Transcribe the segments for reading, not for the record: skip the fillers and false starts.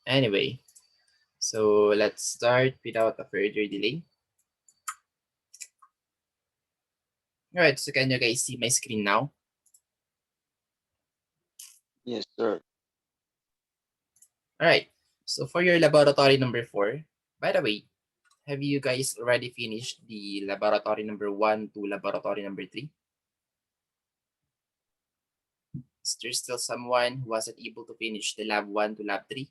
Anyway, so let's start without a further delay. Alright, so can you guys see my screen now? Yes, sir. Alright, so for your laboratory number 4, by the way, have you guys already finished the laboratory number 1 to laboratory number 3? Is there still someone who wasn't able to finish the lab 1 to lab 3?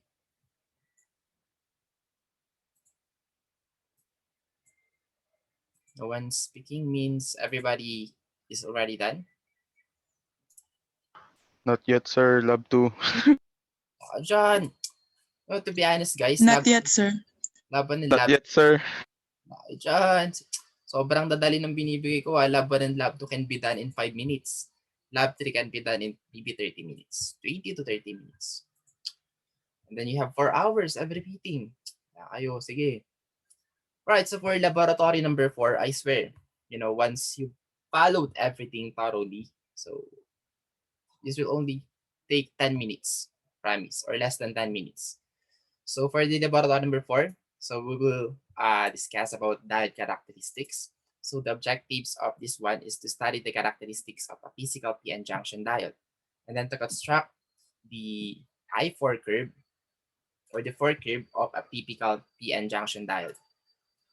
No one speaking means everybody is already done. Not yet, sir. Lab 2. John, well, to be honest guys, Not yet, sir. lab 1 and Not lab yet, sir. John, sobrang dadali ng binibigay ko. Lab 1 and lab 2 can be done in 5 minutes. Lab 3 can be done in maybe 30 minutes. 20 to 30 minutes. And then you have 4 hours every meeting. Ayo, sige. Right, so for laboratory number 4, I swear, once you followed everything thoroughly, so this will only take 10 minutes, promise, or less than 10 minutes. So for the laboratory number 4, so we will discuss about diode characteristics. So the objectives of this one is to study the characteristics of a physical p-n junction diode, and then to construct the I4 curve or the 4 curve of a typical p-n junction diode.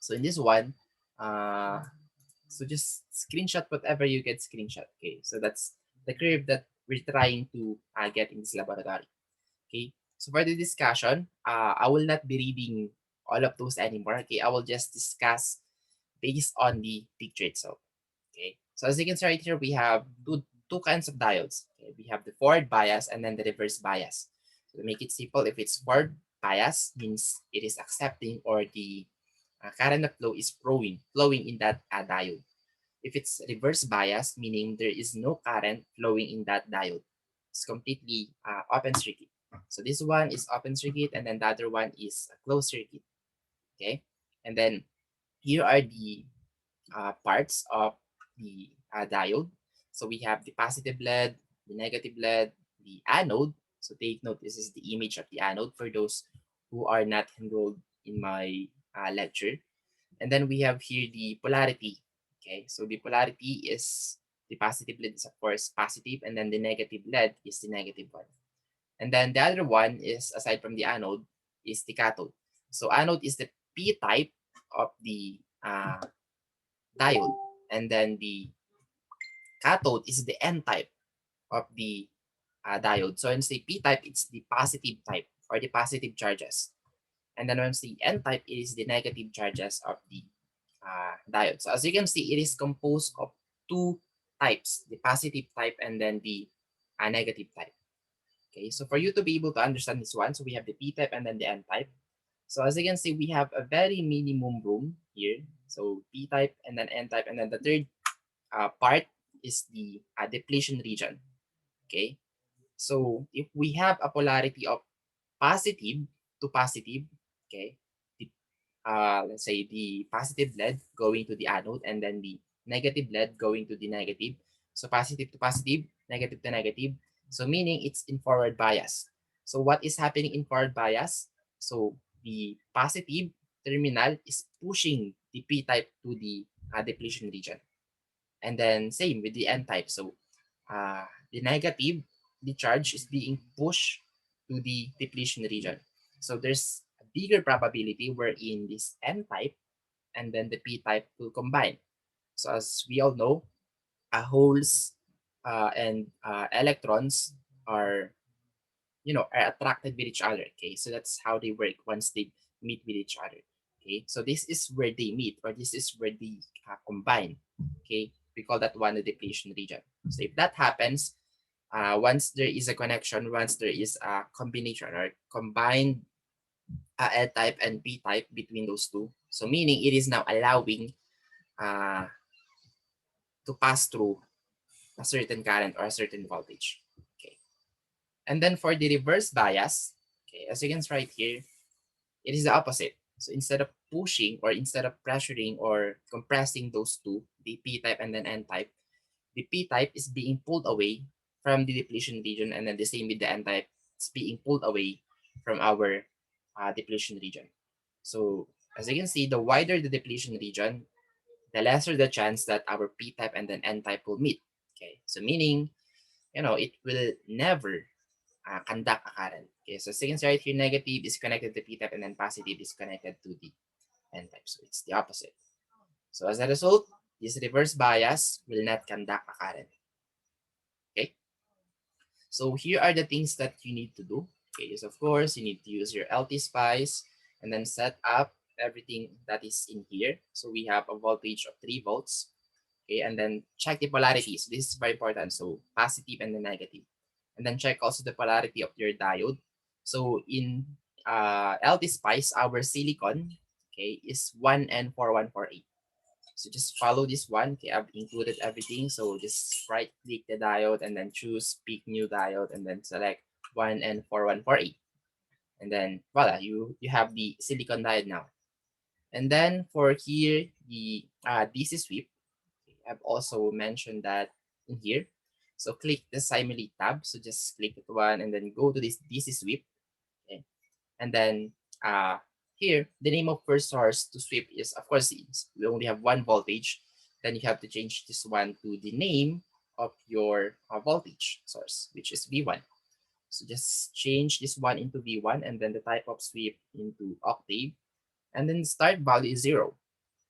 So in this one, so just screenshot whatever you get screenshot. Okay, so that's the curve that we're trying to get in this laboratory. Okay, so for the discussion, I will not be reading all of those anymore. Okay, I will just discuss based on the picture itself. Okay, so as you can see right here, we have two kinds of diodes. Okay, we have the forward bias and then the reverse bias. So to make it simple, if it's forward bias, means it is accepting or the current of flow is flowing in that diode. If it's reverse bias, meaning there is no current flowing in that diode, it's completely open circuit. So this one is open circuit, and then the other one is a closed circuit. Okay, and then here are the parts of the diode. So we have the positive lead, the negative lead, the anode. So take note, this is the image of the anode for those who are not enrolled in my lecture. And then we have here the polarity. Okay, so the polarity is the positive lead is of course positive, and then the negative lead is the negative one. And then the other one is, aside from the anode, is the cathode. So anode is the P type of the diode, and then the cathode is the N type of the diode. So once the P type, it's the positive type or the positive charges. And then once the N type is the negative charges of the diode. So as you can see, it is composed of two types, the positive type and then the negative type. Okay, so for you to be able to understand this one, so we have the P type and then the N type. So as you can see, we have a very minimum room here. So P type and then N type, and then the third part is the depletion region. Okay, so if we have a polarity of positive to positive, okay, the, let's say the positive lead going to the anode and then the negative lead going to the negative. So positive to positive, negative to negative. So meaning it's in forward bias. So what is happening in forward bias? So the positive terminal is pushing the p-type to the depletion region. And then same with the n-type. So the negative, the charge is being pushed to the depletion region. So there's a bigger probability wherein this n-type and then the p-type will combine. So as we all know, holes and electrons are are attracted with each other. Okay, so that's how they work once they meet with each other. Okay, so this is where they meet, or this is where they combine. Okay, we call that one the depletion region. So if that happens, once there is a connection, once there is a combination or combined L type and P type between those two, so meaning it is now allowing uh, to pass through a certain current or a certain voltage. Okay, and then for the reverse bias, okay, as you can see right here, it is the opposite. So instead of pushing or instead of pressuring or compressing those two, the P type and then N type, the P type is being pulled away from the depletion region, and then the same with the N type, it's being pulled away from our depletion region. So as you can see, the wider the depletion region, the lesser the chance that our p-type and then n-type will meet. Okay, so meaning, it will never conduct a current. Okay, so as you can see right here, negative is connected to p-type and then positive is connected to the n-type. So it's the opposite. So as a result, this reverse bias will not conduct a current. Okay, so here are the things that you need to do. Okay, is of course you need to use your LT spice and then set up everything that is in here. So we have a voltage of 3 volts. Okay, and then check the polarity. So this is very important. So positive and then negative. And then check also the polarity of your diode. So in LT spice, our silicon, okay, is 1N4148. So just follow this one. Okay, I've included everything. So just right click the diode and then choose pick new diode and then select 1N4148. And then voila, you have the silicon diode now. And then for here, the DC sweep, I've also mentioned that in here. So click the simulate tab. So just click that one and then go to this DC sweep. Okay. And then here, the name of first source to sweep is, of course, we only have 1 voltage. Then you have to change this one to the name of your voltage source, which is V1. So just change this one into V1 and then the type of sweep into octave. And then start value is 0.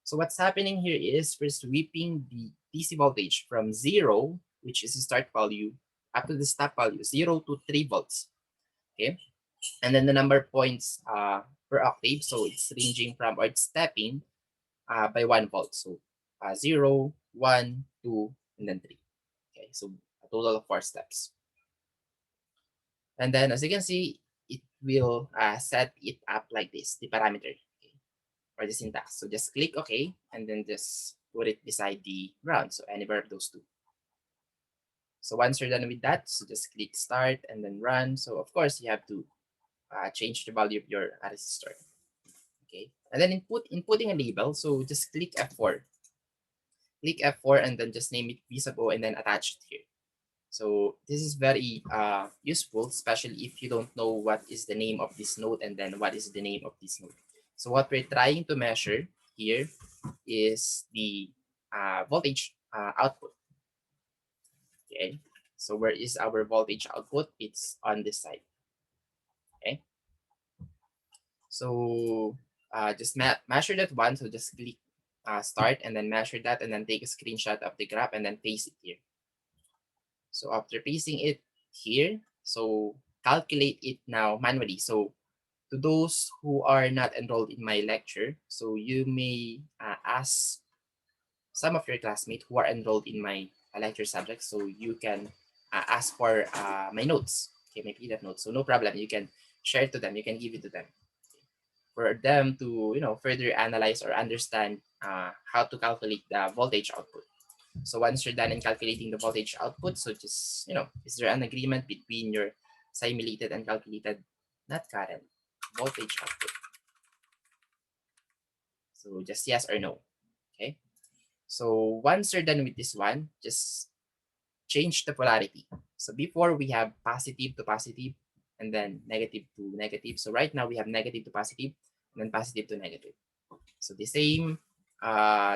So what's happening here is we're sweeping the DC voltage from 0, which is the start value, up to the stop value, 0 to 3 volts. Okay. And then the number of points per octave. So it's ranging from, or it's stepping by 1 volt. So 0, 1, 2, and then 3. Okay. So a total of 4 steps. And then as you can see, it will set it up like this, the parameter. Or the syntax. So just click OK, and then just put it beside the ground. So anywhere of those two. So once you're done with that, so just click start and then run. So of course you have to change the value of your resistor. Okay, and then inputting a label. So just click F4. Click F4 and then just name it visible and then attach it here. So this is very useful, especially if you don't know what is the name of this node and then what is the name of this node. So what we're trying to measure here is the voltage output. Okay, so where is our voltage output? It's on this side. Okay, so just measure that one. So just click start and then measure that and then take a screenshot of the graph and then paste it here. So after pasting it here, so calculate it now manually. So to those who are not enrolled in my lecture, so you may ask some of your classmates who are enrolled in my lecture subject, so you can ask for my notes, okay, my PDF notes. So no problem, you can share it to them, you can give it to them for them to further analyze or understand how to calculate the voltage output. So once you're done in calculating the voltage output, so just is there an agreement between your simulated and calculated, not current, voltage output? So just yes or no. Okay, so once you're done with this one, just change the polarity. So before we have positive to positive and then negative to negative. So right now we have negative to positive and then positive to negative. So the same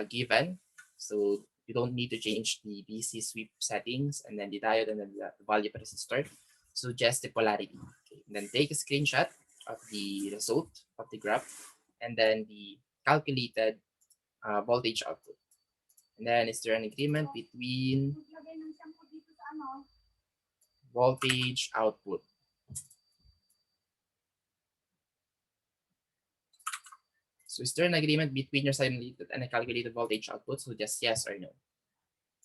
given. So you don't need to change the DC sweep settings and then the diode and then the value of resistor. So just the polarity. Okay. And then take a screenshot of the result of the graph and then the calculated voltage output. And then is there an agreement between voltage output? So is there an agreement between your simulated and a calculated voltage output? So just yes or no.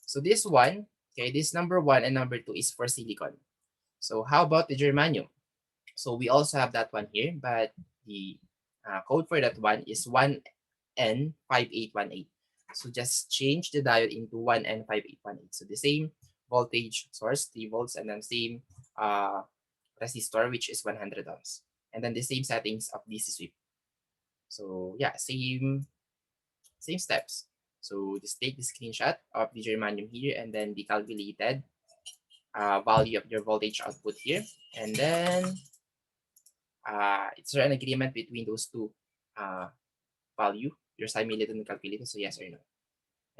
So this one, okay, this number 1 and number 2 is for silicon. So how about the germanium? So we also have that one here, but the code for that one is 1N5818. So just change the diode into 1N5818. So the same voltage source, 3 volts, and then same resistor, which is 100 ohms. And then the same settings of DC sweep. So yeah, same steps. So just take the screenshot of the germanium here and then the calculated value of your voltage output here. And then Is there an agreement between those two value, your simulated and calculated? So yes or no.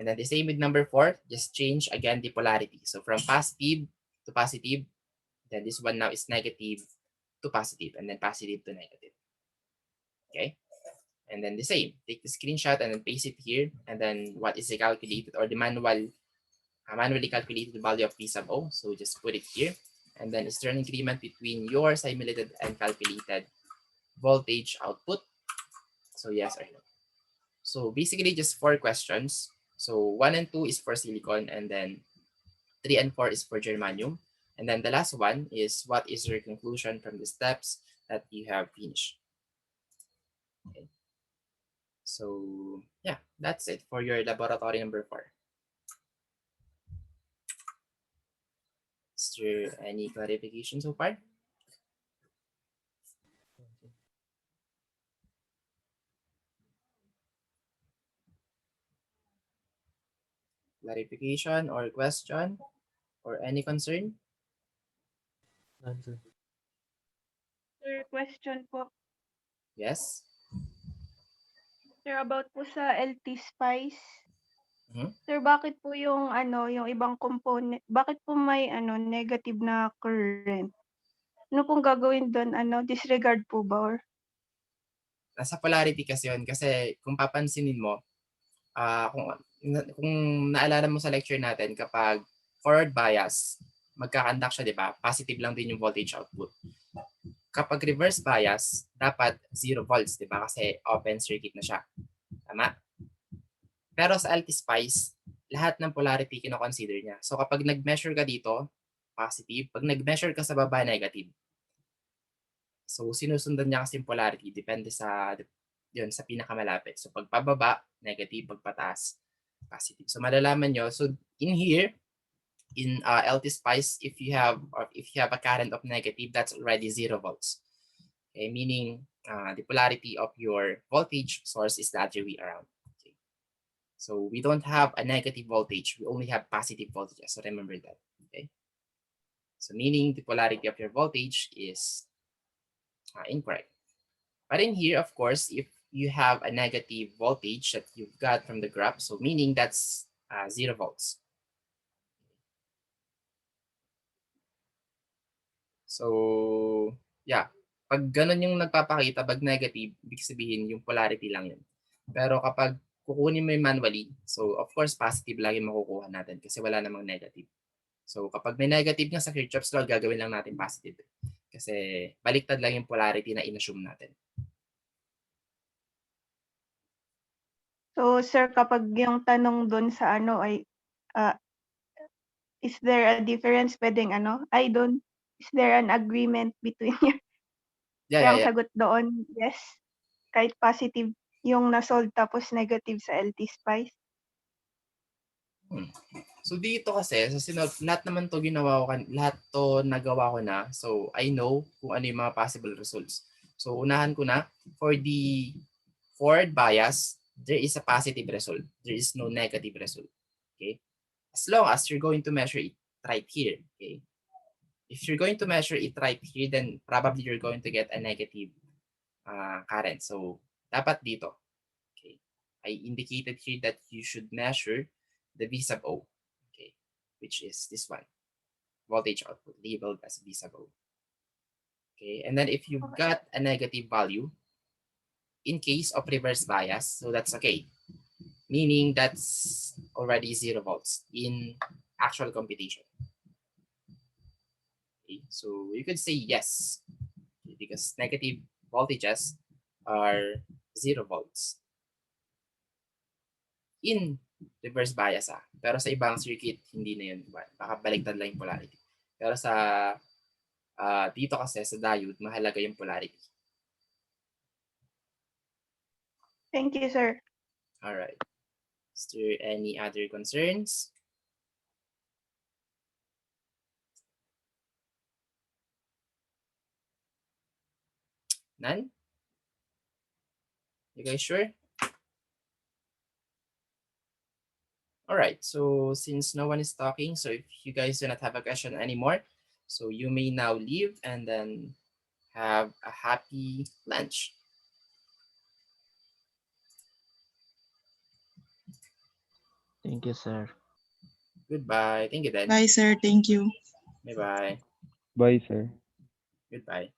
And then the same with number 4, just change again the polarity. So from positive to positive, then this one now is negative to positive, and then positive to negative. Okay? And then the same, take the screenshot and then paste it here, and then what is the calculated or the manually calculated value of P sub O. So just put it here. And then is there an agreement between your simulated and calculated voltage output? So yes or no. So basically just 4 questions. So 1 and 2 is for silicon, and then 3 and 4 is for germanium. And then the last one is what is your conclusion from the steps that you have finished. Okay. So yeah, that's it for your laboratory number 4. Is there any clarification so far? Clarification or question or any concern? Answer. Sir, question po. Yes. Sir, about po sa LT Spice. Mhm. Sir, bakit po yung yung ibang component, bakit po may negative na current? Ano pong gagawin doon? Disregard po ba or? Nasa polarity kasi yun. Kasi kung papansinin mo, kung naalala mo sa lecture natin, kapag forward bias, magkakandak siya, di ba? Positive lang din yung voltage output. Kapag reverse bias, dapat 0 volts, di ba? Kasi open circuit na siya. Tama? Pero sa LT-SPICE, lahat ng polarity kino-consider niya. So kapag nag-measure ka dito, positive. Pag nag-measure ka sa baba, negative. So sinusundan niya kasi yung polarity. Depende sa pinakamalapit. So pag pababa, negative. Pag pataas, positive. So malalaman nyo. So in here, in LT-SPICE, if you have a current of negative, that's already 0 volts. Okay, meaning the polarity of your voltage source is the other way around. Okay. So we don't have a negative voltage, we only have positive voltages. So remember that. Okay. So meaning the polarity of your voltage is incorrect. But in here, of course, if you have a negative voltage that you've got from the graph, so meaning that's 0 volts. So, yeah. Pag ganun yung nagpapakita, pag negative, ibig sabihin yung polarity lang yun. Pero kapag kukunin mo yung manually, so of course, positive lagi makukuha natin kasi wala namang negative. So, kapag may negative nga sa Kirchhoff's law, gagawin lang natin positive. Kasi baliktad lang yung polarity na inassume natin. So, sir, kapag yung tanong doon sa ay is there a difference pwedeng is there an agreement between you? Yeah, Kaya ang yeah. sagot doon, yes. Kahit positive yung na-solve tapos negative sa LT Spice. So dito kasi, lahat naman to ginawa ko, lahat to nagawa ko na. So I know kung ano yung mga possible results. So unahan ko na, for the forward bias, there is a positive result. There is no negative result. Okay? As long as you're going to measure it right here. Okay? If you're going to measure it right here, then probably you're going to get a negative current. So dapat dito. Okay? I indicated here that you should measure the V sub O. Okay? Which is this one. Voltage output labeled as V sub O. Okay? And then if you've got a negative value, in case of reverse bias, so that's okay. Meaning that's already 0 volts in actual computation. Okay, so you could say yes, because negative voltages are 0 volts in reverse bias. Pero sa ibang circuit, hindi na yun. Baka baliktad lang yung polarity. Pero sa dito kasi sa diode, mahalaga yung polarity. Thank you, sir. All right. Is there any other concerns? None? You guys sure? All right. So since no one is talking, so if you guys do not have a question anymore, so you may now leave and then Have a happy lunch. Thank you, sir. Goodbye. Thank you, Dan. Bye, sir. Thank you. Bye-bye. Bye, sir. Goodbye.